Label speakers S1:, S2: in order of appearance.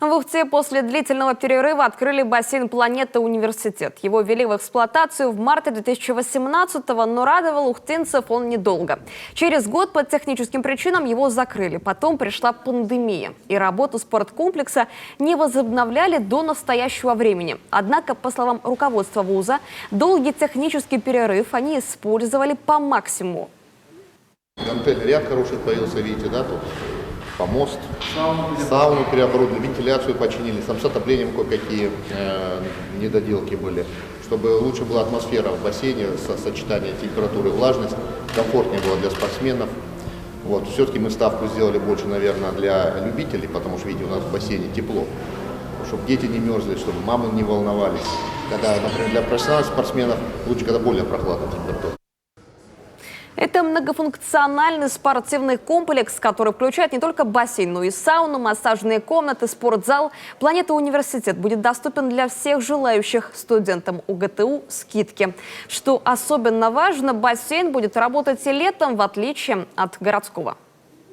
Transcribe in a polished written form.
S1: В Ухте после длительного перерыва открыли бассейн «Планета Университет». Его ввели в эксплуатацию в марте 2018-го, но радовал ухтынцев он недолго. Через год по техническим причинам его закрыли. Потом пришла пандемия, и работу спорткомплекса не возобновляли до настоящего времени. Однако, по словам руководства вуза, долгий технический перерыв они использовали по максимуму.
S2: Гантельный ряд хороший появился, видите, да, тут помост, сауну переоборудовали, вентиляцию починили, там с отоплением кое-какие недоделки были, чтобы лучше была атмосфера в бассейне, сочетание температуры и влажности, комфортнее было для спортсменов. Вот, все-таки мы ставку сделали больше, наверное, для любителей, потому что, видите, у нас в бассейне тепло, чтобы дети не мерзли, чтобы мамы не волновались. Когда, например, для профессиональных спортсменов лучше, когда более прохладная температура.
S1: Это многофункциональный спортивный комплекс, который включает не только бассейн, но и сауну, массажные комнаты, спортзал. «Планета Университет» будет доступен для всех желающих. Студентам УГТУ скидки. Что особенно важно, бассейн будет работать и летом, в отличие от городского.